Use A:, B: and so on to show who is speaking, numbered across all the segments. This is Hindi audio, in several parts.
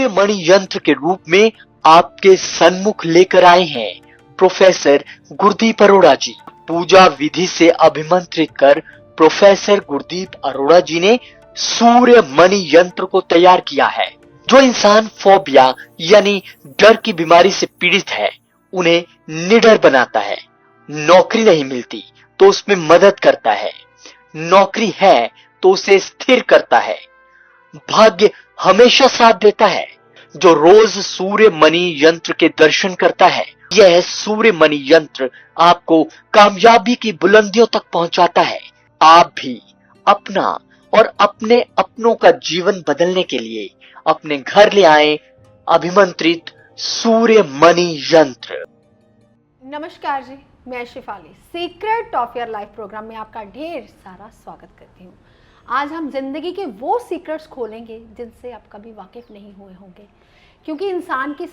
A: सूर्य मणि यंत्र के रूप में आपके सन्मुख लेकर आए हैं प्रोफेसर गुरदीप अरोड़ा जी। पूजा विधि से अभिमंत्रित कर प्रोफेसर गुरदीप अरोड़ा जी ने सूर्य मणि यंत्र को तैयार किया है, जो इंसान फोबिया यानी डर की बीमारी से पीड़ित है उन्हें निडर बनाता है। नौकरी नहीं मिलती तो उसमें मदद करता है, नौकरी है तो उसे स्थिर करता है, भाग्य हमेशा साथ देता है। जो रोज सूर्य मणि यंत्र के दर्शन करता है, यह सूर्य मणि यंत्र आपको कामयाबी की बुलंदियों तक पहुंचाता है। आप भी अपना और अपने अपनों का जीवन बदलने के लिए अपने घर ले आए अभिमंत्रित सूर्य मणि यंत्र।
B: नमस्कार जी, मैं Shifali secret of your life program में आपका ढेर सारा स्वागत करती हूँ। आज हम जिंदगी के वो सीक्रेट्स खोलेंगे जिनसे आप कभी वाकिफ नहीं हुए होंगे, क्योंकि इंसान की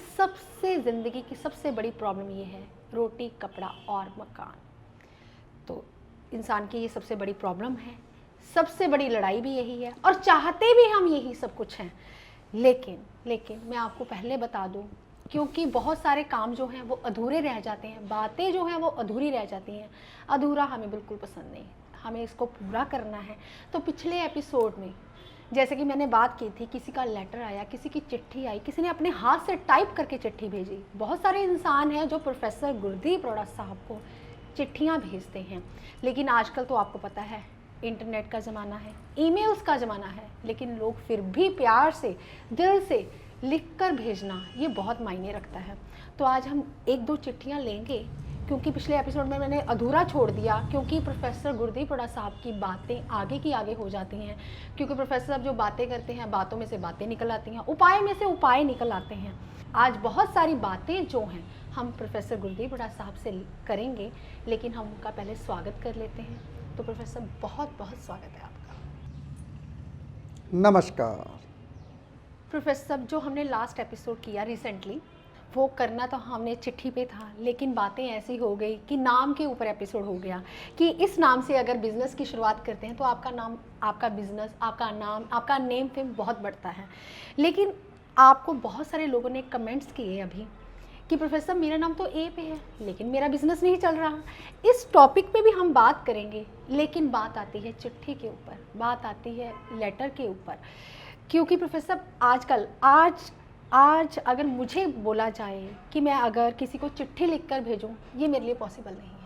B: जिंदगी की सबसे बड़ी प्रॉब्लम ये है, रोटी, कपड़ा और मकान। तो इंसान की ये सबसे बड़ी प्रॉब्लम है, सबसे बड़ी लड़ाई भी यही है और चाहते भी हम यही सब कुछ हैं। लेकिन मैं आपको पहले बता दूं, क्योंकि बहुत सारे काम जो हैं वो अधूरे रह जाते हैं, बातें जो हैं वो अधूरी रह जाती हैं। अधूरा हमें बिल्कुल पसंद नहीं, हमें इसको पूरा करना है। तो पिछले एपिसोड में जैसे कि मैंने बात की थी, किसी का लेटर आया, किसी की चिट्ठी आई, किसी ने अपने हाथ से टाइप करके चिट्ठी भेजी। बहुत सारे इंसान हैं जो प्रोफेसर गुरदीप अरोड़ा साहब को चिट्ठियाँ भेजते हैं, लेकिन आजकल तो आपको पता है इंटरनेट का ज़माना है, ईमेल्स का ज़माना है, लेकिन लोग फिर भी प्यार से, दिल से लिखकर भेजना ये बहुत मायने रखता है। तो आज हम एक दो चिट्ठियाँ लेंगे, क्योंकि पिछले एपिसोड में मैंने अधूरा छोड़ दिया, क्योंकि प्रोफेसर गुरदीप अरोड़ा साहब की बातें आगे की आगे हो जाती हैं। क्योंकि प्रोफेसर साहब जो बातें करते हैं, बातों में से बातें निकल आती हैं, उपाय में से उपाय निकल आते हैं। आज बहुत सारी बातें जो हैं हम प्रोफेसर गुरदीप अरोड़ा साहब से करेंगे, लेकिन हम उनका पहले स्वागत कर लेते हैं। तो प्रोफेसर बहुत बहुत स्वागत है आपका।
C: नमस्कार
B: प्रोफेसर, जो हमने लास्ट एपिसोड किया रिसेंटली, वो करना तो हमने चिट्ठी पे था, लेकिन बातें ऐसी हो गई कि नाम के ऊपर एपिसोड हो गया कि इस नाम से अगर बिज़नेस की शुरुआत करते हैं तो आपका नाम, आपका बिज़नेस, आपका नाम, आपका नेम फेम बहुत बढ़ता है। लेकिन आपको बहुत सारे लोगों ने कमेंट्स किए अभी कि प्रोफेसर मेरा नाम तो ए पे है लेकिन मेरा बिज़नेस नहीं चल रहा। इस टॉपिक पे भी हम बात करेंगे, लेकिन बात आती है चिट्ठी के ऊपर, बात आती है लेटर के ऊपर। क्योंकि प्रोफेसर आज अगर मुझे बोला जाए कि मैं अगर किसी को चिट्ठी लिखकर भेजूं, ये मेरे लिए पॉसिबल नहीं है।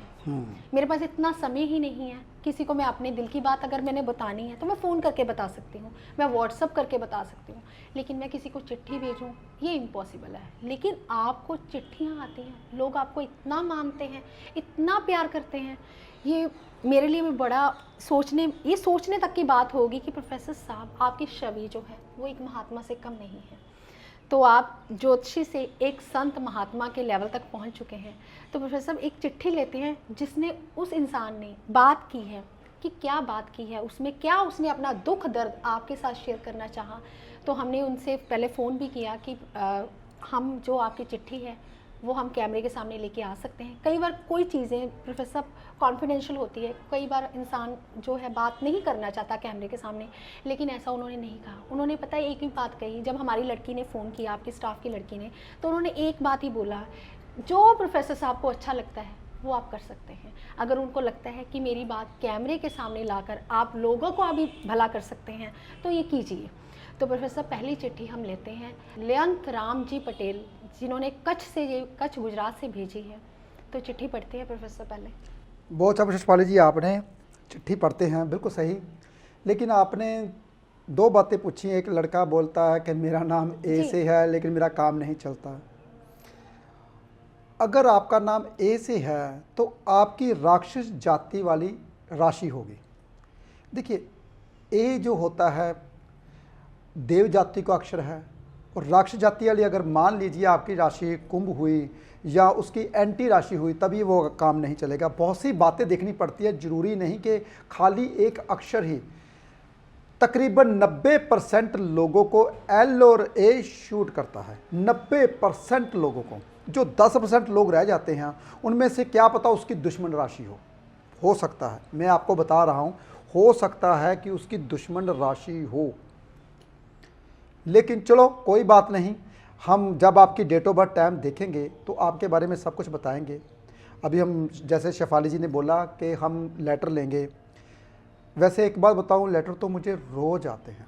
B: मेरे पास इतना समय ही नहीं है। किसी को मैं अपने दिल की बात अगर मैंने बतानी है तो मैं फ़ोन करके बता सकती हूँ, मैं व्हाट्सअप करके बता सकती हूँ, लेकिन मैं किसी को चिट्ठी भेजूँ ये इम्पॉसिबल है। लेकिन आपको चिट्ठियाँ आती हैं, लोग आपको इतना मानते हैं, इतना प्यार करते हैं। ये मेरे लिए भी बड़ा सोचने तक की बात होगी कि प्रोफेसर साहब आपकी छवि जो है वो एक महात्मा से कम नहीं है। तो आप ज्योतिषी से एक संत महात्मा के लेवल तक पहुंच चुके हैं। तो प्रोफेसर एक चिट्ठी लेते हैं जिसने, उस इंसान ने बात की है कि क्या बात की है, उसमें क्या उसने अपना दुख दर्द आपके साथ शेयर करना चाहा। तो हमने उनसे पहले फ़ोन भी किया कि हम जो आपकी चिट्ठी है वो हम कैमरे के सामने लेके आ सकते हैं। कई बार कोई चीज़ें प्रोफेसर कॉन्फिडेंशियल होती है, कई बार इंसान जो है बात नहीं करना चाहता कैमरे के सामने, लेकिन ऐसा उन्होंने नहीं कहा। उन्होंने पता है एक ही बात कही, जब हमारी लड़की ने फ़ोन किया, आपके स्टाफ की लड़की ने, तो उन्होंने एक बात ही बोला, जो प्रोफेसर साहब को अच्छा लगता है वो आप कर सकते हैं। अगर उनको लगता है कि मेरी बात कैमरे के सामने लाकर आप लोगों को अभी भला कर सकते हैं तो ये कीजिए। तो प्रोफेसर पहली चिट्ठी हम लेते हैं लेयंत राम जी पटेल, जिन्होंने कच्छ गुजरात से भेजी है। तो चिट्ठी पढ़ते हैं प्रोफेसर पहले।
C: बहुत अच्छा शिशपाली जी, आपने चिट्ठी पढ़ते हैं, बिल्कुल सही। लेकिन आपने दो बातें पूछी। एक लड़का बोलता है कि मेरा नाम ए से है लेकिन मेरा काम नहीं चलता। अगर आपका नाम ए से है तो आपकी राक्षस जाति वाली राशि होगी। देखिए, ए जो होता है देव जाति का अक्षर है, और राक्षस जाति वाली अगर मान लीजिए आपकी राशि कुंभ हुई या उसकी एंटी राशि हुई, तभी वो काम नहीं चलेगा। बहुत सी बातें देखनी पड़ती है, ज़रूरी नहीं कि खाली एक अक्षर ही। तकरीबन 90% लोगों को एल और ए शूट करता है, 90% लोगों को। जो 10% लोग रह जाते हैं उनमें से क्या पता उसकी दुश्मन राशि हो सकता है, मैं आपको बता रहा हूँ, हो सकता है कि उसकी दुश्मन राशि हो। लेकिन चलो कोई बात नहीं, हम जब आपकी डेट ऑफ बर्थ टाइम देखेंगे तो आपके बारे में सब कुछ बताएंगे। अभी हम जैसे शेफाली जी ने बोला कि हम लेटर लेंगे, वैसे एक बात बताऊं, लेटर तो मुझे रोज़ आते हैं,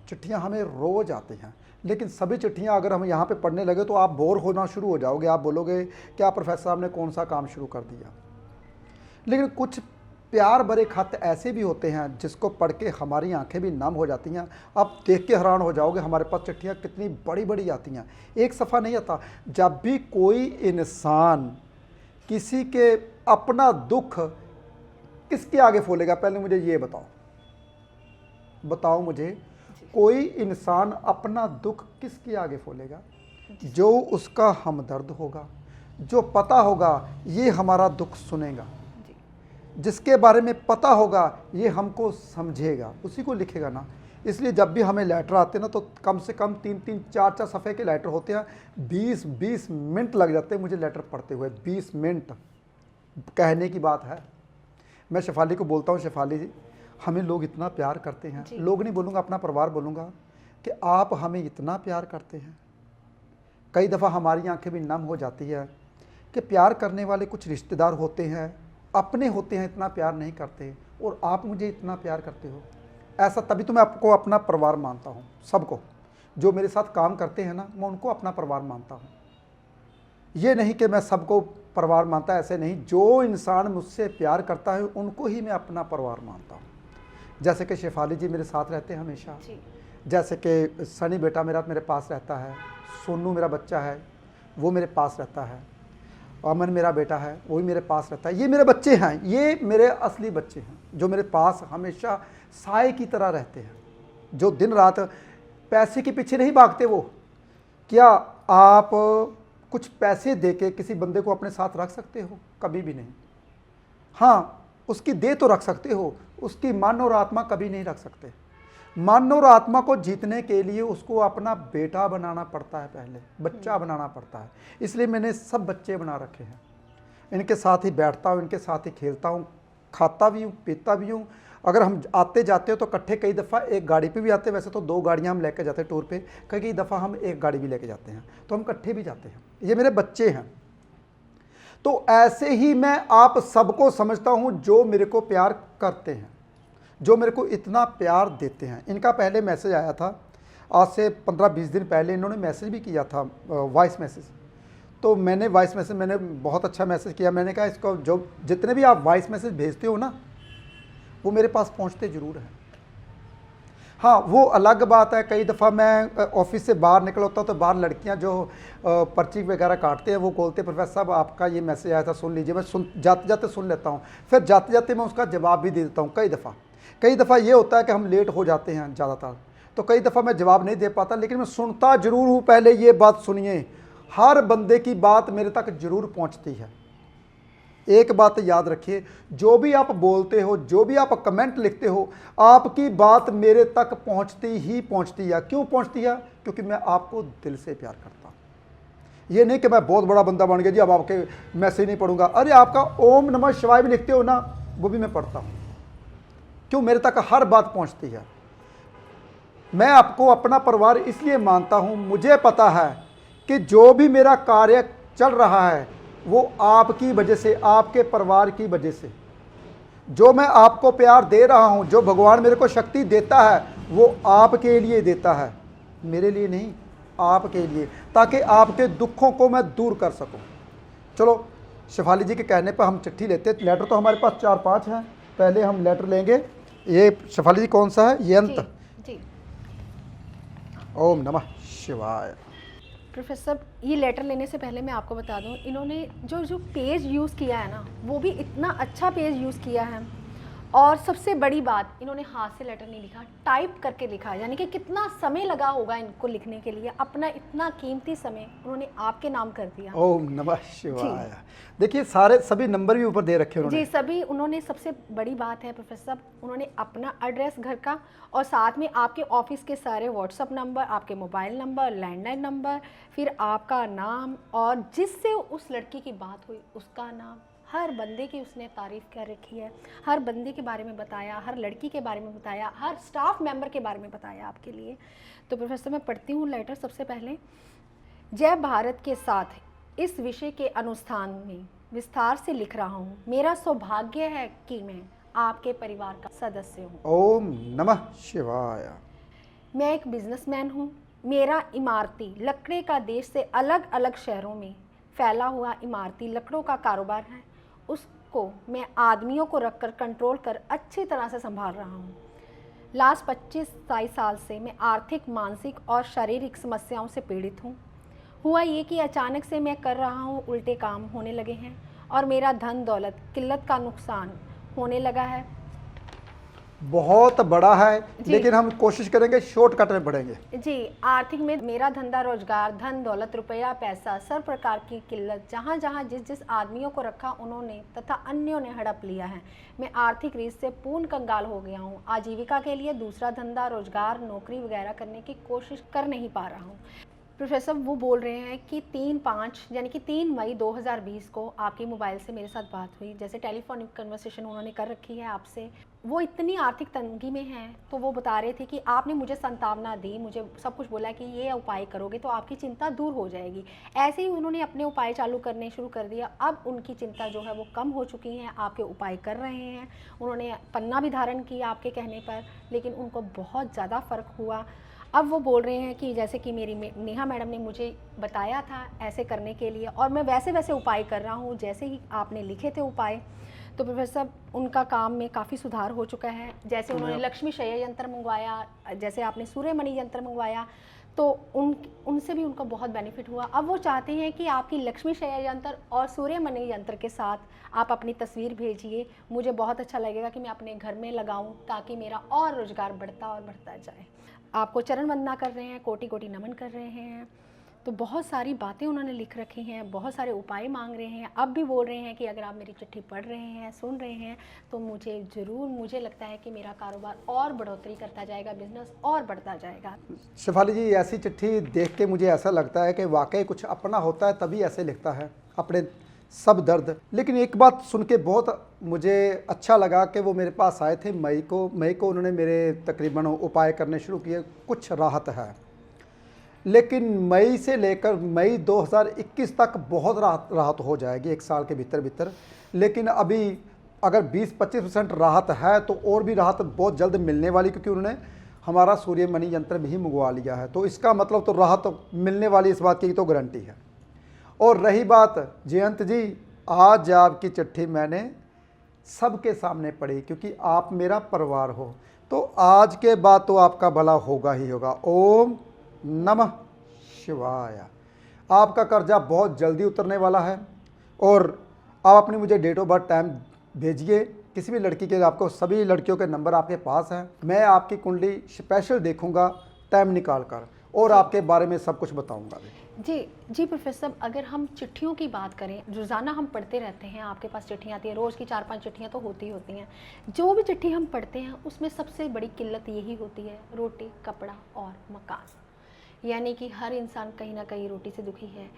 C: चिट्ठियां हमें रोज़ आती हैं, लेकिन सभी चिट्ठियां अगर हम यहाँ पे पढ़ने लगे तो आप बोर होना शुरू हो जाओगे। आप बोलोगे क्या प्रोफेसर साहब ने कौन सा काम शुरू कर दिया। लेकिन कुछ प्यार भरे खत ऐसे भी होते हैं जिसको पढ़ के हमारी आंखें भी नम हो जाती हैं। आप देख के हैरान हो जाओगे हमारे पास चिट्ठियाँ कितनी बड़ी बड़ी आती हैं, एक सफ़ा नहीं आता। जब भी कोई इंसान किसी के अपना दुख किसके आगे फोलेगा, पहले मुझे ये बताओ मुझे, कोई इंसान अपना दुख किसके आगे फोलेगा? जो उसका हमदर्द होगा, जो पता होगा ये हमारा दुख सुनेगा, जिसके बारे में पता होगा ये हमको समझेगा, उसी को लिखेगा ना। इसलिए जब भी हमें लेटर आते हैं ना तो कम से कम 3-3 4-4 सफ़े के लेटर होते हैं। 20-20 मिनट लग जाते हैं मुझे लेटर पढ़ते हुए, 20 मिनट। कहने की बात है, मैं शेफाली को बोलता हूँ, शेफाली जी हमें लोग इतना प्यार करते हैं, लोग नहीं बोलूँगा, अपना परिवार बोलूँगा, कि आप हमें इतना प्यार करते हैं। कई दफ़ा हमारी आंखें भी नम हो जाती है कि प्यार करने वाले कुछ रिश्तेदार होते हैं, अपने होते हैं, इतना प्यार नहीं करते, और आप मुझे इतना प्यार करते हो। ऐसा तभी तो मैं आपको अपना परिवार मानता हूँ। सबको जो मेरे साथ काम करते हैं ना, मैं उनको अपना परिवार मानता हूँ। ये नहीं कि मैं सबको परिवार मानता, ऐसे नहीं। जो इंसान मुझसे प्यार करता है उनको ही मैं अपना परिवार मानता हूँ। जैसे कि शेफाली जी मेरे साथ रहते हैं हमेशा, जैसे कि सनी बेटा मेरे पास रहता है, सोनू मेरा बच्चा है वो मेरे पास रहता है, अमन मेरा बेटा है वो भी मेरे पास रहता है। ये मेरे बच्चे हैं, ये मेरे असली बच्चे हैं जो मेरे पास हमेशा साए की तरह रहते हैं, जो दिन रात पैसे के पीछे नहीं भागते। वो क्या आप कुछ पैसे देके किसी बंदे को अपने साथ रख सकते हो? कभी भी नहीं। हाँ, उसकी देह तो रख सकते हो, उसकी मन और आत्मा कभी नहीं रख सकते। मन और आत्मा को जीतने के लिए उसको अपना बेटा बनाना पड़ता है, पहले बच्चा बनाना पड़ता है। इसलिए मैंने सब बच्चे बना रखे हैं, इनके साथ ही बैठता हूँ, इनके साथ ही खेलता हूँ, खाता भी हूँ, पीता भी हूँ। अगर हम आते जाते हो तो इकट्ठे कई दफ़ा एक गाड़ी पे भी आते हैं, वैसे तो 2 गाड़ियाँ हम लेके जाते हैं टूर पे, कई दफ़ा हम एक गाड़ी भी लेके जाते हैं, तो हम इकट्ठे भी जाते हैं। ये मेरे बच्चे हैं। तो ऐसे ही मैं आप सबको समझता हूँ जो मेरे को प्यार करते हैं, जो मेरे को इतना प्यार देते हैं। इनका पहले मैसेज आया था, आज से 15-20 दिन पहले इन्होंने मैसेज भी किया था, वॉइस मैसेज। तो मैंने वॉइस मैसेज, मैंने बहुत अच्छा मैसेज किया। मैंने कहा इसको जो जितने भी आप वॉइस मैसेज भेजते हो ना, वो मेरे पास पहुंचते ज़रूर हैं। हाँ, वो अलग बात है, कई दफ़ा मैं ऑफिस से बाहर निकल होता हूँ तो बाहर लड़कियां जो पर्ची वगैरह काटते हैं वो बोलते हैं प्रोफेसर साहब आपका ये मैसेज आया था, सुन लीजिए। मैं जाते जाते सुन लेता हूँ, फिर जाते जाते मैं उसका जवाब भी दे देता हूँ। कई दफ़ा ये होता है कि हम लेट हो जाते हैं ज़्यादातर, तो कई दफ़ा मैं जवाब नहीं दे पाता, लेकिन मैं सुनता ज़रूर हूँ। पहले ये बात सुनिए, हर बंदे की बात मेरे तक ज़रूर पहुँचती है। एक बात याद रखिए, जो भी आप बोलते हो, जो भी आप कमेंट लिखते हो, आपकी बात मेरे तक पहुंचती ही पहुंचती है। क्यों पहुंचती है? क्योंकि मैं आपको दिल से प्यार करता हूं। ये नहीं कि मैं बहुत बड़ा बंदा बन गया जी अब आपके मैसेज नहीं पढ़ूंगा। अरे आपका ओम नमः शिवाय भी लिखते हो ना, वो भी मैं पढ़ता हूं। क्यों? मेरे तक हर बात पहुंचती है। मैं आपको अपना परिवार इसलिए मानता हूं, मुझे पता है कि जो भी मेरा कार्य चल रहा है वो आपकी वजह से, आपके परिवार की वजह से। जो मैं आपको प्यार दे रहा हूं, जो भगवान मेरे को शक्ति देता है, वो आपके लिए देता है, मेरे लिए नहीं, आपके लिए, ताकि आपके दुखों को मैं दूर कर सकूं। चलो, शेफाली जी के कहने पर हम चिट्ठी लेते हैं। लेटर तो हमारे पास 4-5 हैं, पहले हम लेटर लेंगे। ये शेफाली जी कौन सा है? ये अंत
B: जी।
C: ओम नमः शिवाय।
B: प्रोफेसर, ये लेटर लेने से पहले मैं आपको बता दूं, इन्होंने जो पेज यूज़ किया है ना, वो भी इतना अच्छा पेज यूज़ किया है। और सबसे बड़ी बात, इन्होंने हाथ से लेटर नहीं लिखा, टाइप करके लिखा है। यानी कि कितना समय लगा होगा इनको लिखने के लिए, अपना इतना कीमती समय उन्होंने आपके नाम कर दिया।
C: ओम नमः शिवाय। देखिए सभी नंबर भी ऊपर दे रखे उन्होंने।
B: जी, सभी उन्होंने। सबसे बड़ी बात है प्रोफेसर साहब, उन्होंने अपना एड्रेस घर का और साथ में आपके ऑफिस के सारे व्हाट्सअप नंबर, आपके मोबाइल नंबर, लैंडलाइन नंबर, फिर आपका नाम और जिससे उस लड़की की बात हुई उसका नाम, हर बंदे की उसने तारीफ़ कर रखी है, हर बंदे के बारे में बताया, हर लड़की के बारे में बताया, हर स्टाफ मेंबर के बारे में बताया आपके लिए। तो प्रोफेसर मैं पढ़ती हूँ लेटर सबसे पहले। जय भारत के साथ इस विषय के अनुसंधान में विस्तार से लिख रहा हूँ। मेरा सौभाग्य है कि मैं आपके परिवार का सदस्य हूँ।
C: ओम नमः शिवाय।
B: मैं एक बिजनेसमैन हूँ। मेरा इमारती लकड़े का देश से अलग अलग शहरों में फैला हुआ इमारती लकड़ों का कारोबार है। उसको मैं आदमियों को रखकर कंट्रोल कर अच्छी तरह से संभाल रहा हूँ। लास्ट 25-27 साल से मैं आर्थिक, मानसिक और शारीरिक समस्याओं से पीड़ित हूँ। हुआ ये कि अचानक से मैं कर रहा हूँ उल्टे काम होने लगे हैं और मेरा धन दौलत किल्लत का नुकसान होने लगा है।
C: बहुत बड़ा है, लेकिन हम कोशिश करेंगे शॉर्टकट में बढ़ेंगे।
B: जी, आर्थिक में मेरा धंधा रोजगार, धन दौलत, रुपया पैसा, सर्व प्रकार की किल्लत, जहाँ जहाँ जिस जिस आदमियों को रखा उन्होंने तथा अन्यों ने हड़प लिया है। मैं आर्थिक रीत से पूर्ण कंगाल हो गया हूँ। आजीविका के लिए दूसरा धंधा, रोजगार, नौकरी वगैरह करने की कोशिश कर नहीं पा रहा हूँ। प्रोफेसर वो बोल रहे हैं कि 3/5 यानी कि 3 मई 2020 को आपके मोबाइल से मेरे साथ बात हुई। जैसे टेलीफोनिक कन्वर्सेशन उन्होंने कर रखी है आपसे। वो इतनी आर्थिक तंगी में हैं, तो वो बता रहे थे कि आपने मुझे सांत्वना दी, मुझे सब कुछ बोला कि ये उपाय करोगे तो आपकी चिंता दूर हो जाएगी। ऐसे ही उन्होंने अपने उपाय चालू करने शुरू कर दिया। अब उनकी चिंता जो है वो कम हो चुकी है, आपके उपाय कर रहे हैं। उन्होंने पन्ना भी धारण किया आपके कहने पर, लेकिन उनको बहुत ज़्यादा फ़र्क हुआ। अब वो बोल रहे हैं कि जैसे कि मेरी नेहा मैडम ने मुझे बताया था ऐसे करने के लिए, और मैं वैसे वैसे उपाय कर रहा हूँ जैसे ही आपने लिखे थे उपाय। तो प्रोफेसर उनका काम में काफ़ी सुधार हो चुका है। जैसे उन्होंने लक्ष्मी शय यंत्र मंगवाया, जैसे आपने सूर्यमणि यंत्र मंगवाया, तो उनसे भी उनको बहुत बेनिफिट हुआ। अब वो चाहते हैं कि आपकी लक्ष्मी शय यंत्र और सूर्यमणि यंत्र के साथ आप अपनी तस्वीर भेजिए। मुझे बहुत अच्छा लगेगा कि मैं अपने घर में लगाऊं, ताकि मेरा और रोजगार बढ़ता और बढ़ता जाए। आपको चरण वंदना कर रहे हैं, कोटि कोटि नमन कर रहे हैं। तो बहुत सारी बातें उन्होंने लिख रखी हैं, बहुत सारे उपाय मांग रहे हैं। अब भी बोल रहे हैं कि अगर आप मेरी चिट्ठी पढ़ रहे हैं, सुन रहे हैं, तो मुझे लगता है कि मेरा कारोबार और बढ़ोतरी करता जाएगा, बिजनेस और बढ़ता जाएगा।
C: शेफाली जी, ऐसी चिट्ठी देख के मुझे ऐसा लगता है कि वाकई कुछ अपना होता है तभी ऐसे लिखता है अपने सब दर्द। लेकिन एक बात सुन के बहुत मुझे अच्छा लगा कि वो मेरे पास आए थे मई को उन्होंने मेरे तकरीबन उपाय करने शुरू किए, कुछ राहत है। लेकिन मई से लेकर मई 2021 तक बहुत राहत हो जाएगी, एक साल के भीतर। लेकिन अभी अगर 20-25% राहत है तो और भी राहत बहुत जल्द मिलने वाली, क्योंकि उन्होंने हमारा सूर्यमणि यंत्र भी मंगवा लिया है। तो इसका मतलब तो राहत मिलने वाली, इस बात की तो गारंटी है। और रही बात जयंत जी, आज आपकी चिट्ठी मैंने सबके सामने पढ़ी, क्योंकि आप मेरा परिवार हो, तो आज के बाद तो आपका भला होगा ही होगा। ओम नमः शिवाय। आपका कर्जा बहुत जल्दी उतरने वाला है। और आप अपनी मुझे डेट ऑफ बर्थ टाइम भेजिए, किसी भी लड़की के, आपको सभी लड़कियों के नंबर आपके पास हैं। मैं आपकी कुंडली स्पेशल देखूंगा टाइम निकाल कर, और आपके बारे में सब कुछ बताऊंगा भी।
B: जी प्रोफेसर, अगर हम चिट्ठियों की बात करें, रोज़ाना हम पढ़ते रहते हैं, आपके पास चिट्ठियाँ आती हैं, रोज़ की 4-5 चिट्ठियाँ तो होती हैं। जो भी चिट्ठी हम पढ़ते हैं उसमें सबसे बड़ी किल्लत यही होती है, रोटी, कपड़ा और मकान। यानी कि हर इंसान कहीं ना कहीं रोटी से दुखी है,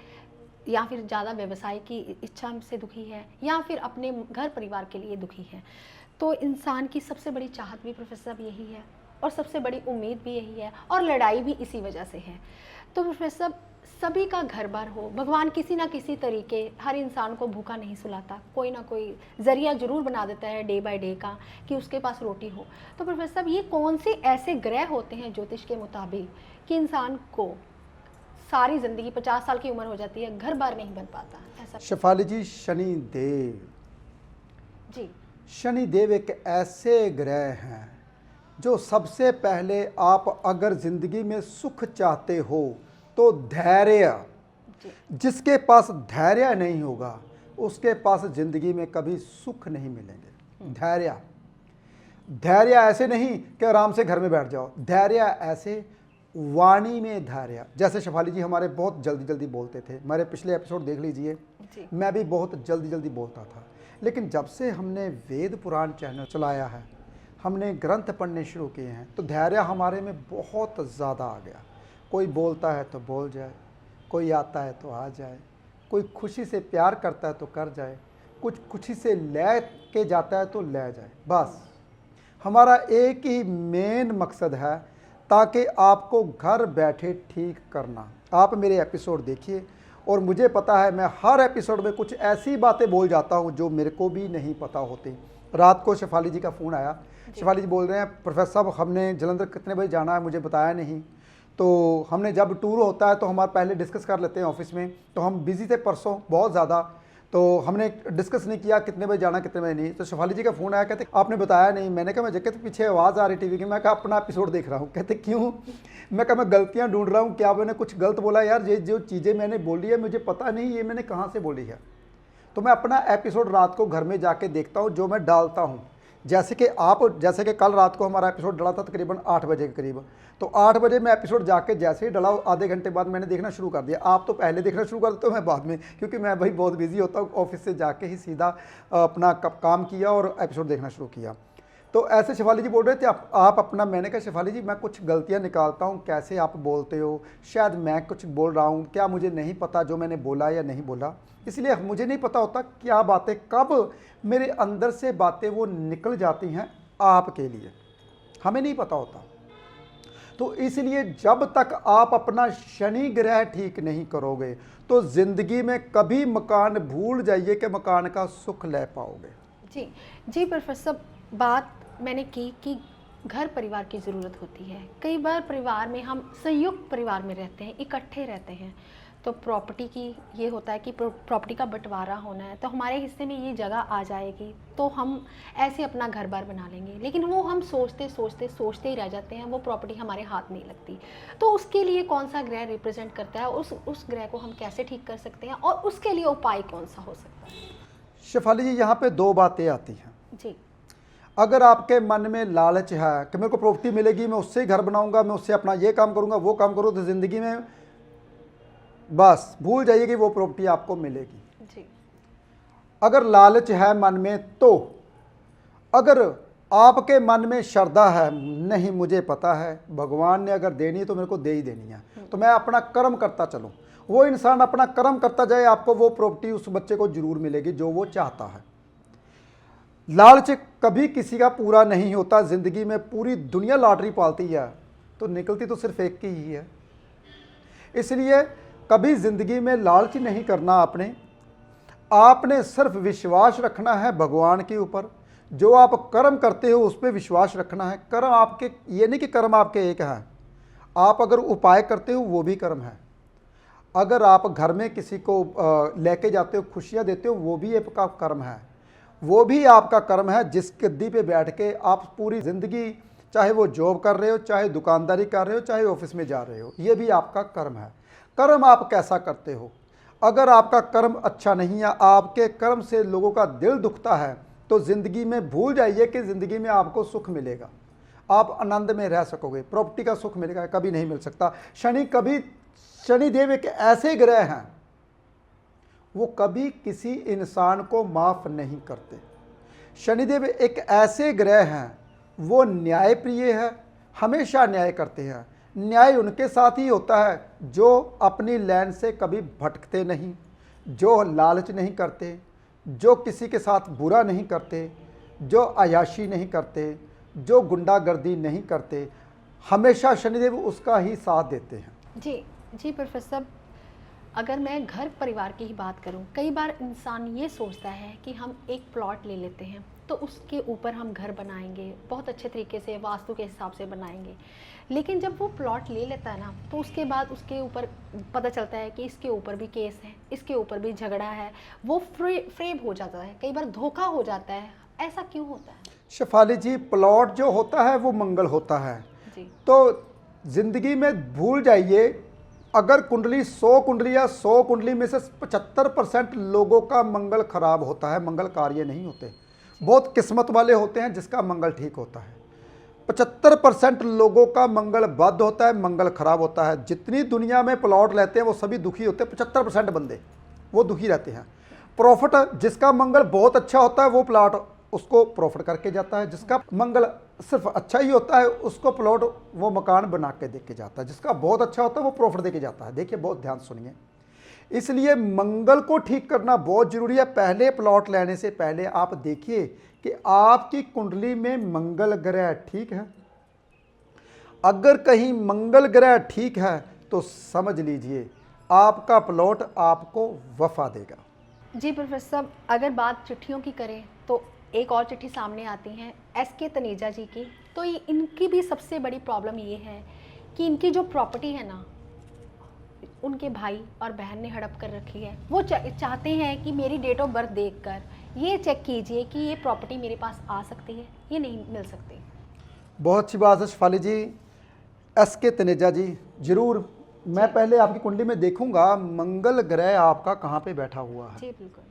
B: या फिर ज़्यादा व्यवसाय की इच्छा से दुखी है, या फिर अपने घर परिवार के लिए दुखी है। तो इंसान की सबसे बड़ी चाहत भी प्रोफेसर यही है, और सबसे बड़ी उम्मीद भी यही है, और लड़ाई भी इसी वजह से है। तो प्रोफेसर सभी का घर बार हो, भगवान किसी ना किसी तरीके हर इंसान को भूखा नहीं सुलाता, कोई ना कोई जरिया जरूर बना देता है डे बाय डे का, कि उसके पास रोटी हो। तो प्रोफेसर ये कौन से ऐसे ग्रह होते हैं ज्योतिष के मुताबिक कि इंसान को सारी जिंदगी 50 साल की उम्र हो जाती है, घर बार नहीं बन पाता? ऐसा
C: शेफाली जी, शनि देव
B: जी,
C: शनि देव एक ऐसे ग्रह हैं जो सबसे पहले, आप अगर जिंदगी में सुख चाहते हो तो धैर्य, जिसके पास धैर्य नहीं होगा उसके पास जिंदगी में कभी सुख नहीं मिलेंगे। धैर्य ऐसे नहीं कि आराम से घर में बैठ जाओ, धैर्य ऐसे वाणी में धैर्य। जैसे शेफाली जी हमारे बहुत जल्दी जल्दी बोलते थे, हमारे पिछले एपिसोड देख लीजिए, मैं भी बहुत जल्दी जल्दी बोलता था। लेकिन जब से हमने वेद पुराण चैनल चलाया है, हमने ग्रंथ पढ़ने शुरू किए हैं, तो धैर्य हमारे में बहुत ज़्यादा आ गया। कोई बोलता है तो बोल जाए, कोई आता है तो आ जाए, कोई खुशी से प्यार करता है तो कर जाए, कुछ खुशी से ले के जाता है तो ले जाए। बस हमारा एक ही मेन मकसद है, ताकि आपको घर बैठे ठीक करना। आप मेरे एपिसोड देखिए, और मुझे पता है मैं हर एपिसोड में कुछ ऐसी बातें बोल जाता हूं जो मेरे को भी नहीं पता होती। रात को शेफाली जी का फ़ोन आया, शेफाली जी बोल रहे हैं प्रोफेसर साहब हमने जलंधर कितने बजे जाना है, मुझे बताया नहीं। तो हमने जब टूर होता है तो हमारे पहले डिस्कस कर लेते हैं ऑफिस में, तो हम बिज़ी थे परसों बहुत ज़्यादा, तो हमने डिस्कस नहीं किया कितने बजे जाना कितने बजे नहीं। तो शेफाली जी का फ़ोन आया, कहते आपने बताया नहीं। मैंने कहा मैं जगह तो पीछे आवाज़ आ रही टीवी की, मैं कहा अपना एपिसोड देख रहा हूँ। कहते क्यों? मैं कहा मैं गलतियाँ ढूंढ रहा हूँ, क्या मैंने कुछ गलत बोला यार, ये जो चीज़ें मैंने बोली है मुझे पता नहीं ये मैंने कहाँ से बोली है। तो मैं अपना एपिसोड रात को घर में जाके देखता हूँ जो मैं डालता हूँ। जैसे कि कल रात को हमारा एपिसोड डला था तकरीबन 8 बजे के करीब, तो 8 बजे मैं एपिसोड जाके जैसे ही डला आधे घंटे बाद मैंने देखना शुरू कर दिया। आप तो पहले देखना शुरू कर देते हो, मैं बाद में, क्योंकि मैं भाई बहुत बिजी होता हूँ। ऑफिस से जाके ही सीधा अपना काम किया और एपिसोड देखना शुरू किया। तो ऐसे शेफाली जी बोल रहे थे आप अपना, मैंने कहा शेफाली जी मैं कुछ गलतियाँ निकालता हूँ, कैसे आप बोलते हो, शायद मैं कुछ बोल रहा हूँ, क्या मुझे नहीं पता जो मैंने बोला या नहीं बोला, इसलिए मुझे नहीं पता होता क्या बातें कब मेरे अंदर से बातें वो निकल जाती हैं आपके लिए, हमें नहीं पता होता। तो इसलिए जब तक आप अपना शनि ग्रह ठीक नहीं करोगे तो ज़िंदगी में कभी मकान भूल जाइए कि मकान का सुख ले पाओगे।
B: जी जी प्रोफेसर, बात मैंने की कि घर परिवार की ज़रूरत होती है। कई बार परिवार में हम संयुक्त परिवार में रहते हैं, इकट्ठे रहते हैं, तो प्रॉपर्टी की ये होता है कि प्रॉपर्टी का बंटवारा होना है, तो हमारे हिस्से में ये जगह आ जाएगी तो हम ऐसे अपना घर बार बना लेंगे। लेकिन वो हम सोचते ही रह जाते हैं, वो प्रॉपर्टी हमारे हाथ नहीं लगती। तो उसके लिए कौन सा ग्रह रिप्रेजेंट करता है, उस ग्रह को हम कैसे ठीक कर सकते हैं और उसके लिए उपाय कौन सा हो सकता है?
C: शेफाली जी यहाँ पे 2 बातें आती हैं।
B: जी,
C: अगर आपके मन में लालच है कि मेरे को प्रॉपर्टी मिलेगी, मैं उससे ही घर बनाऊंगा, मैं उससे अपना ये काम करूंगा वो काम करूँ, तो ज़िंदगी में बस भूल जाइए कि वो प्रॉपर्टी आपको मिलेगी।
B: जी,
C: अगर लालच है मन में, तो अगर आपके मन में श्रद्धा है, नहीं मुझे पता है भगवान ने अगर देनी है तो मेरे को दे ही देनी है, तो मैं अपना कर्म करता चलूँ, वो इंसान अपना कर्म करता जाए, आपको वो प्रॉपर्टी उस बच्चे को जरूर मिलेगी जो वो चाहता है। लालच कभी किसी का पूरा नहीं होता। ज़िंदगी में पूरी दुनिया लॉटरी पालती है तो निकलती तो सिर्फ एक की ही है। इसलिए कभी ज़िंदगी में लालच नहीं करना। आपने सिर्फ विश्वास रखना है भगवान के ऊपर। जो आप कर्म करते हो उस पर विश्वास रखना है। कर्म आपके, ये नहीं कि कर्म आपके एक हैं, आप अगर उपाय करते हो वो भी कर्म है। अगर आप घर में किसी को लेके जाते हो, खुशियाँ देते हो, वो भी आपका कर्म है, वो भी आपका कर्म है। जिस गद्दी पे बैठ के आप पूरी ज़िंदगी, चाहे वो जॉब कर रहे हो, चाहे दुकानदारी कर रहे हो, चाहे ऑफिस में जा रहे हो, ये भी आपका कर्म है। कर्म आप कैसा करते हो? अगर आपका कर्म अच्छा नहीं है, आपके कर्म से लोगों का दिल दुखता है, तो ज़िंदगी में भूल जाइए कि ज़िंदगी में आपको सुख मिलेगा, आप आनंद में रह सकोगे। प्रॉपर्टी का सुख मिलेगा कभी नहीं मिल सकता। शनिदेव एक ऐसे ग्रह हैं, वो कभी किसी इंसान को माफ़ नहीं करते। शनिदेव एक ऐसे ग्रह हैं, वो न्यायप्रिय है, हमेशा न्याय करते हैं। न्याय उनके साथ ही होता है जो अपनी लाइन से कभी भटकते नहीं, जो लालच नहीं करते, जो किसी के साथ बुरा नहीं करते, जो अयाशी नहीं करते, जो गुंडागर्दी नहीं करते। हमेशा शनिदेव उसका ही साथ देते हैं।
B: जी जी प्रोफेसर, अगर मैं घर परिवार की ही बात करूं, कई बार इंसान ये सोचता है कि हम एक प्लॉट ले लेते हैं तो उसके ऊपर हम घर बनाएंगे, बहुत अच्छे तरीके से वास्तु के हिसाब से बनाएंगे। लेकिन जब वो प्लॉट ले लेता है ना, तो उसके बाद उसके ऊपर पता चलता है कि इसके ऊपर भी केस है, इसके ऊपर भी झगड़ा है, वो फ्रेब हो जाता है, कई बार धोखा हो जाता है। ऐसा क्यों होता है?
C: शेफाली जी, प्लॉट जो होता है वो मंगल होता है
B: जी।
C: तो ज़िंदगी में भूल जाइए, अगर कुंडली 100 कुंडली या 100 कुंडली में से 75% लोगों का मंगल खराब होता है, मंगल कार्य नहीं होते। बहुत किस्मत वाले होते हैं जिसका मंगल ठीक होता है। 75% लोगों का मंगल बद होता है, मंगल खराब होता है। जितनी दुनिया में प्लॉट लेते हैं वो सभी दुखी होते हैं, 75% बंदे वो दुखी रहते हैं। प्रॉफिट, जिसका मंगल बहुत अच्छा होता है वो प्लॉट उसको प्रॉफिट करके जाता है। जिसका मंगल सिर्फ अच्छा ही होता है उसको प्लॉट वो मकान बना के दे के जाता है। जिसका बहुत अच्छा होता है वो प्रॉफिट दे के जाता है। देखिए बहुत ध्यान सुनिए, इसलिए मंगल को ठीक करना बहुत जरूरी है। पहले प्लॉट लेने से पहले आप देखिए कि आपकी कुंडली में मंगल ग्रह ठीक है। अगर कहीं मंगल ग्रह ठीक है तो समझ लीजिए आपका प्लॉट आपको वफा देगा।
B: जी प्रोफेसर साहब, अगर बात चिट्ठियों की करें तो एक और चिट्ठी सामने आती है SK तनेजा जी की। तो ये इनकी भी सबसे बड़ी प्रॉब्लम ये है कि इनकी जो प्रॉपर्टी है ना, उनके भाई और बहन ने हड़प कर रखी है। वो चाहते हैं कि मेरी डेट ऑफ बर्थ देखकर ये चेक कीजिए कि ये प्रॉपर्टी मेरे पास आ सकती है, ये नहीं मिल सकती।
C: बहुत अच्छी बात है शिफाली जी। SK तनेजा जी, जरूर मैं पहले आपकी कुंडली में देखूंगा मंगल ग्रह आपका कहाँ पे बैठा हुआ है।
B: जी बिल्कुल।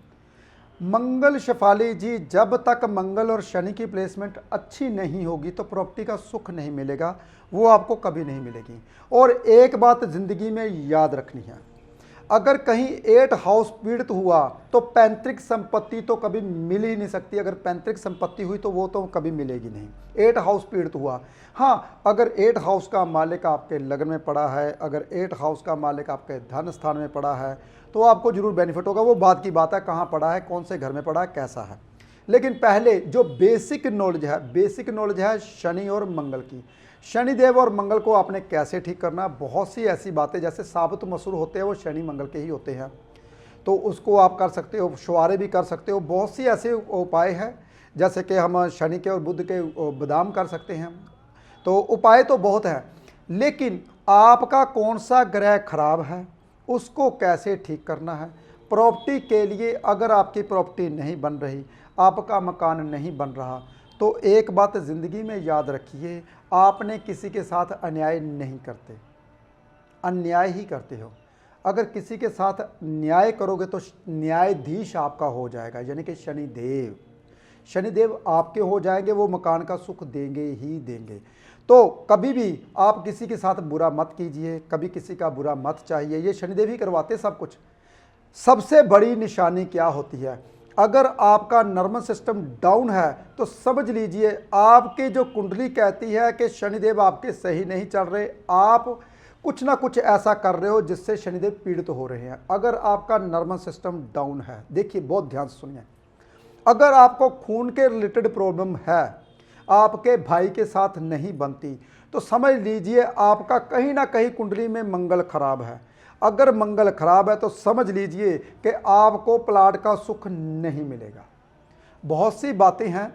C: मंगल शिफाली जी, जब तक मंगल और शनि की प्लेसमेंट अच्छी नहीं होगी तो प्रॉपर्टी का सुख नहीं मिलेगा, वो आपको कभी नहीं मिलेगी। और एक बात ज़िंदगी में याद रखनी है, अगर कहीं 8 हाउस पीड़ित हुआ तो पैतृक संपत्ति तो कभी मिल ही नहीं सकती। अगर पैतृक संपत्ति हुई तो वो तो कभी मिलेगी नहीं। 8 हाउस पीड़ित हुआ, हाँ, अगर 8 हाउस का मालिक आपके लग्न में पड़ा है, अगर 8 हाउस का मालिक आपके धन स्थान में पड़ा है तो आपको जरूर बेनिफिट होगा। वो बात की बात है कहाँ पड़ा है, कौन से घर में पड़ा है, कैसा है। लेकिन पहले जो बेसिक नॉलेज है शनि और मंगल की। शनिदेव और मंगल को आपने कैसे ठीक करना, बहुत सी ऐसी बातें जैसे साबुत मसूर होते हैं वो शनि मंगल के ही होते हैं, तो उसको आप कर सकते हो, शुआरे भी कर सकते हो। बहुत सी ऐसे उपाय हैं जैसे कि हम शनि के और बुध के बादाम कर सकते हैं। तो उपाय तो बहुत है, लेकिन आपका कौन सा ग्रह खराब है उसको कैसे ठीक करना है। प्रॉपर्टी के लिए अगर आपकी प्रॉपर्टी नहीं बन रही, आपका मकान नहीं बन रहा, तो एक बात ज़िंदगी में याद रखिए, आपने किसी के साथ अन्याय नहीं करते, अन्याय ही करते हो। अगर किसी के साथ न्याय करोगे तो न्यायाधीश आपका हो जाएगा, यानी कि शनिदेव आपके हो जाएंगे, वो मकान का सुख देंगे ही देंगे। तो कभी भी आप किसी के साथ बुरा मत कीजिए, कभी किसी का बुरा मत चाहिए, ये शनिदेव ही करवाते सब कुछ। सबसे बड़ी निशानी क्या होती है, अगर आपका नर्वस सिस्टम डाउन है तो समझ लीजिए आपकी जो कुंडली कहती है कि शनिदेव आपके सही नहीं चल रहे, आप कुछ ना कुछ ऐसा कर रहे हो जिससे शनिदेव पीड़ित हो रहे हैं। अगर आपका नर्वस सिस्टम डाउन है, देखिए बहुत ध्यान से सुनिए, अगर आपको खून के रिलेटेड प्रॉब्लम है, आपके भाई के साथ नहीं बनती, तो समझ लीजिए आपका कहीं ना कहीं कुंडली में मंगल खराब है। अगर मंगल खराब है तो समझ लीजिए कि आपको प्लाट का सुख नहीं मिलेगा। बहुत सी बातें हैं,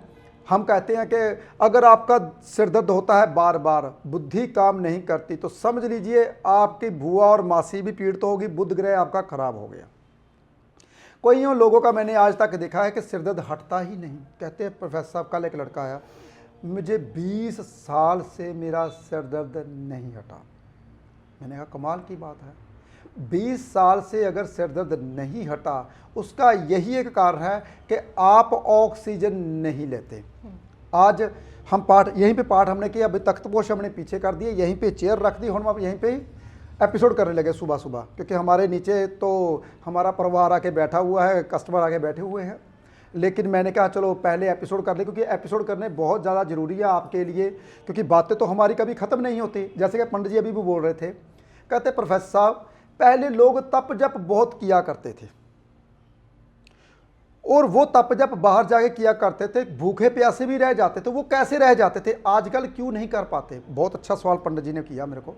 C: हम कहते हैं कि अगर आपका सिर दर्द होता है बार बार, बुद्धि काम नहीं करती, तो समझ लीजिए आपकी बुआ और मासी भी पीड़ित होगी, बुध ग्रह आपका खराब हो गया। कोई लोगों का मैंने आज तक देखा है कि सिर दर्द हटता ही नहीं। कहते हैं प्रोफेसर साहब, कल एक लड़का आया, मुझे 20 साल से मेरा सिर दर्द नहीं हटा। मैंने कहा कमाल की बात है, 20 साल से अगर सिर दर्द नहीं हटा, उसका यही एक कारण है कि आप ऑक्सीजन नहीं लेते। आज हम पाठ हमने किया, अभी तख्तपोश हमने पीछे कर दिए, यहीं पे चेयर रख दी, हम यहीं पे एपिसोड करने लगे सुबह सुबह, क्योंकि हमारे नीचे तो हमारा परिवार आके बैठा हुआ है, कस्टमर आके बैठे हुए हैं। लेकिन मैंने कहा चलो पहले एपिसोड कर ले, क्योंकि एपिसोड करने बहुत ज़्यादा ज़रूरी है आपके लिए, क्योंकि बातें तो हमारी कभी ख़त्म नहीं होती। जैसे कि पंडित जी अभी भी बोल रहे थे, कहते प्रोफेसर साहब पहले लोग तप जप बहुत किया करते थे, और वो तप जप बाहर जाके किया करते थे, भूखे प्यासे भी रह जाते थे। वो कैसे रह जाते थे, आजकल क्यों नहीं कर पाते? बहुत अच्छा सवाल पंडित जी ने किया मेरे को।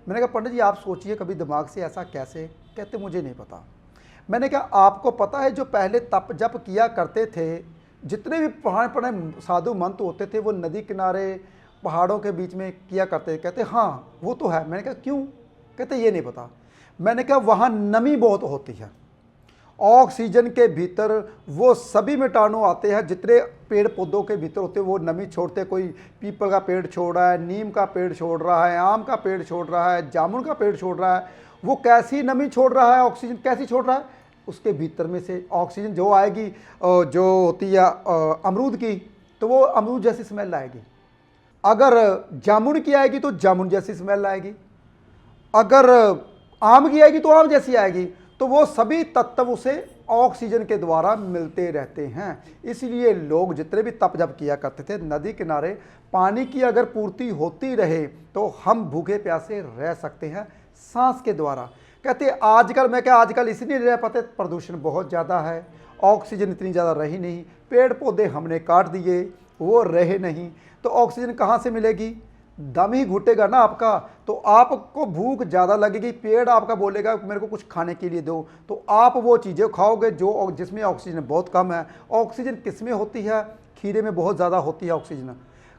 C: मैंने कहा पंडित जी आप सोचिए कभी दिमाग से, ऐसा कैसे? कहते मुझे नहीं पता। मैंने कहा आपको पता है जो पहले तप जप किया करते थे, जितने भी पढ़े साधु मंत होते थे, वो नदी किनारे पहाड़ों के बीच में किया करते। कहते हाँ वो तो है। मैंने कहा क्यों? कहते ये नहीं पता। मैंने कहा वहाँ नमी बहुत होती है, ऑक्सीजन के भीतर वो सभी कीटाणु आते हैं, जितने पेड़ पौधों के भीतर होते हैं वो नमी छोड़ते। कोई पीपल का पेड़ छोड़ रहा है, नीम का पेड़ छोड़ रहा है, आम का पेड़ छोड़ रहा है, जामुन का पेड़ छोड़ रहा है। वो कैसी नमी छोड़ रहा है, ऑक्सीजन कैसी छोड़ रहा है? उसके भीतर में से ऑक्सीजन जो आएगी, जो होती है अमरूद की, तो वो अमरूद जैसी स्मेल आएगी। अगर जामुन की आएगी तो जामुन जैसी स्मेल आएगी, अगर आम की आएगी तो आम जैसी आएगी। तो वो सभी तत्व उसे ऑक्सीजन के द्वारा मिलते रहते हैं। इसलिए लोग जितने भी तप जप किया करते थे, नदी किनारे पानी की अगर पूर्ति होती रहे तो हम भूखे प्यासे रह सकते हैं सांस के द्वारा। कहते आजकल, मैं क्या आजकल इसलिए नहीं रह पाते, प्रदूषण बहुत ज़्यादा है, ऑक्सीजन इतनी ज़्यादा रही नहीं, पेड़ पौधे हमने काट दिए, वो रहे नहीं, तो ऑक्सीजन कहाँ से मिलेगी? दम ही घुटेगा ना आपका, तो आपको भूख ज़्यादा लगेगी, पेड़ आपका बोलेगा मेरे को कुछ खाने के लिए दो, तो आप वो चीज़ें खाओगे जो जिसमें ऑक्सीजन बहुत कम है। ऑक्सीजन किस में होती है? खीरे में बहुत ज़्यादा होती है ऑक्सीजन,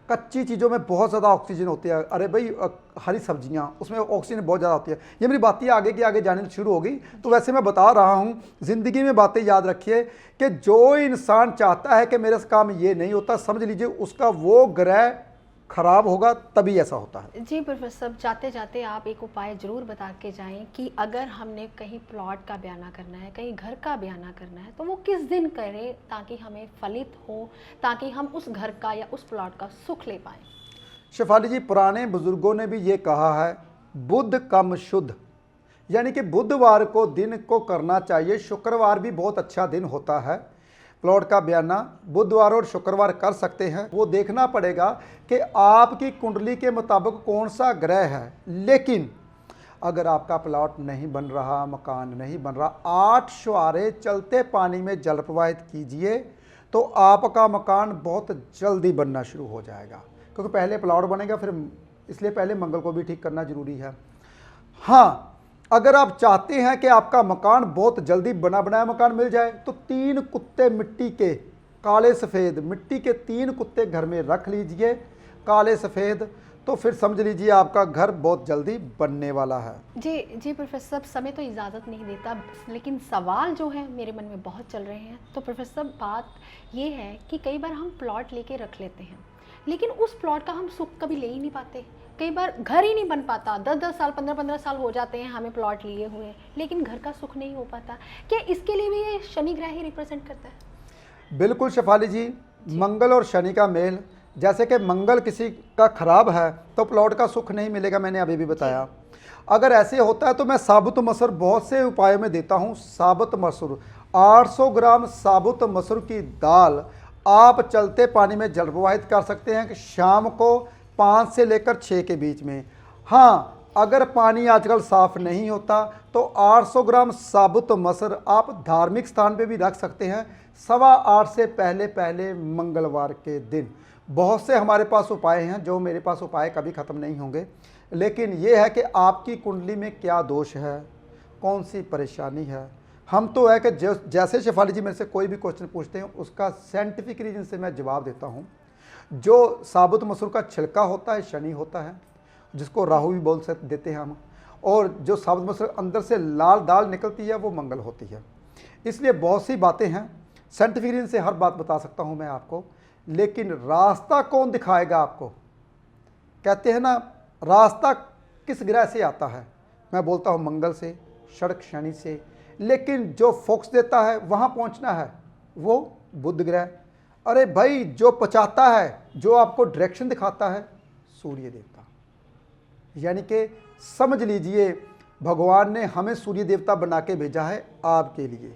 C: कच्ची चीज़ों में बहुत ज़्यादा ऑक्सीजन होती है। अरे भाई हरी सब्जियां, उसमें ऑक्सीजन बहुत ज़्यादा होती है। ये मेरी बातें आगे की आगे जाने शुरू होगी, तो वैसे मैं बता रहा हूँ, ज़िंदगी में बातें याद रखिए कि जो इंसान चाहता है कि मेरे से काम ये नहीं होता, समझ लीजिए उसका वो ग्रह खराब होगा, तभी ऐसा होता है।
B: जी प्रोफेसर, जाते जाते आप एक उपाय जरूर बता के जाएं कि अगर हमने कहीं प्लॉट का बयाना करना है, कहीं घर का बयाना करना है, तो वो किस दिन करें ताकि हमें फलित हो, ताकि हम उस घर का या उस प्लॉट का सुख ले पाएं।
C: शेफाली जी, पुराने बुजुर्गों ने भी ये कहा है, बुध कम शुद्ध, यानी कि बुधवार को दिन को करना चाहिए। शुक्रवार भी बहुत अच्छा दिन होता है, प्लॉट का बयाना बुधवार और शुक्रवार कर सकते हैं। वो देखना पड़ेगा कि आपकी कुंडली के मुताबिक कौन सा ग्रह है। लेकिन अगर आपका प्लॉट नहीं बन रहा, मकान नहीं बन रहा, 8 शुआरे चलते पानी में जल प्रवाहित कीजिए, तो आपका मकान बहुत जल्दी बनना शुरू हो जाएगा, क्योंकि पहले प्लॉट बनेगा, फिर इसलिए पहले मंगल को भी ठीक करना जरूरी है। हाँ, अगर आप चाहते हैं कि आपका मकान बहुत जल्दी बना बनाया मकान मिल जाए, तो 3 कुत्ते मिट्टी के, काले सफ़ेद मिट्टी के 3 कुत्ते घर में रख लीजिए, काले सफ़ेद, तो फिर समझ लीजिए आपका घर बहुत जल्दी बनने वाला है।
B: जी प्रोफेसर, समय तो इजाज़त नहीं देता, लेकिन सवाल जो है मेरे मन में बहुत चल रहे हैं। तो प्रोफेसर, बात ये है कि कई बार हम प्लॉट लेके रख लेते हैं, लेकिन उस प्लॉट का हम सुख कभी ले ही नहीं पाते। कई बार घर ही नहीं बन पाता, 10-10 साल 15-15 साल हो जाते हैं हमें प्लॉट लिए हुए, लेकिन घर का सुख नहीं हो पाता। क्या इसके लिए भी ये शनि ग्रह ही रिप्रेजेंट करता है?
C: बिल्कुल शेफाली जी, मंगल और शनि का मेल, जैसे कि मंगल किसी का खराब है तो प्लॉट का सुख नहीं मिलेगा, मैंने अभी भी बताया। अगर ऐसे होता है तो मैं साबुत मसूर बहुत से उपायों में देता हूँ। साबुत मसूर 800 ग्राम साबुत मसूर की दाल आप चलते पानी में जल प्रवाहित कर सकते हैं कि शाम को 5 से लेकर 6 के बीच में। हाँ, अगर पानी आजकल साफ़ नहीं होता तो 800 ग्राम साबुत मसूर आप धार्मिक स्थान पे भी रख सकते हैं 8:15 से पहले पहले मंगलवार के दिन। बहुत से हमारे पास उपाय हैं, जो मेरे पास उपाय कभी ख़त्म नहीं होंगे, लेकिन ये है कि आपकी कुंडली में क्या दोष है, कौन सी परेशानी है। हम तो है कि जैसे शेफाली जी मेरे से कोई भी क्वेश्चन पूछते हैं उसका साइंटिफिक रीजन से मैं जवाब देता हूँ। जो साबुत मसूर का छिलका होता है शनि होता है, जिसको राहु भी बोल सकते देते हैं हम, और जो साबुत मसूर अंदर से लाल दाल निकलती है वो मंगल होती है। इसलिए बहुत सी बातें हैं, साइंटिफिक रीजन से हर बात बता सकता हूँ मैं आपको, लेकिन रास्ता कौन दिखाएगा आपको? कहते हैं ना, रास्ता किस ग्रह से आता है? मैं बोलता हूँ मंगल से, षड़क शनि से, लेकिन जो फोकस देता है वहाँ पहुँचना है वो बुध ग्रह। अरे भाई, जो पचाता है, जो आपको डायरेक्शन दिखाता है, सूर्य देवता। यानी कि समझ लीजिए भगवान ने हमें सूर्य देवता बना के भेजा है आपके लिए,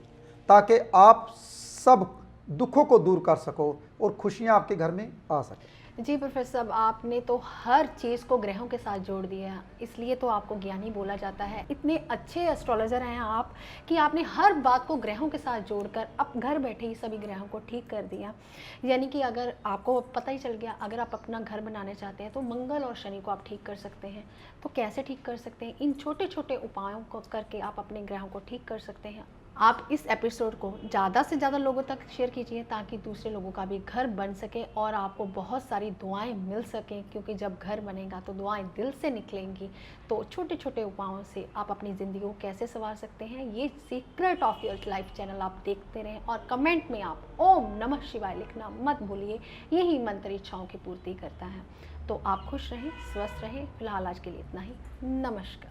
C: ताकि आप सब दुखों को दूर कर सको और खुशियां आपके घर में आ सके।
B: जी प्रोफेसर, आपने तो हर चीज़ को ग्रहों के साथ जोड़ दिया, इसलिए तो आपको ज्ञानी बोला जाता है। इतने अच्छे एस्ट्रोलॉजर हैं आप कि आपने हर बात को ग्रहों के साथ जोड़कर अब घर बैठे ही सभी ग्रहों को ठीक कर दिया। यानी कि अगर आपको पता ही चल गया, अगर आप अपना घर बनाने चाहते हैं तो मंगल और शनि को आप ठीक कर सकते हैं। तो कैसे ठीक कर सकते हैं? इन छोटे छोटे उपायों को करके आप अपने ग्रहों को ठीक कर सकते हैं। आप इस एपिसोड को ज़्यादा से ज़्यादा लोगों तक शेयर कीजिए ताकि दूसरे लोगों का भी घर बन सके और आपको बहुत सारी दुआएं मिल सकें, क्योंकि जब घर बनेगा तो दुआएं दिल से निकलेंगी। तो छोटे छोटे उपायों से आप अपनी ज़िंदगी को कैसे संवार सकते हैं, ये secret of your life channel आप देखते रहें और कमेंट में आप ओम नमः शिवाय लिखना मत भूलिए, यही मंत्र इच्छाओं की पूर्ति करता है। तो आप खुश रहें, स्वस्थ रहें। फिलहाल आज के लिए इतना ही। नमस्कार।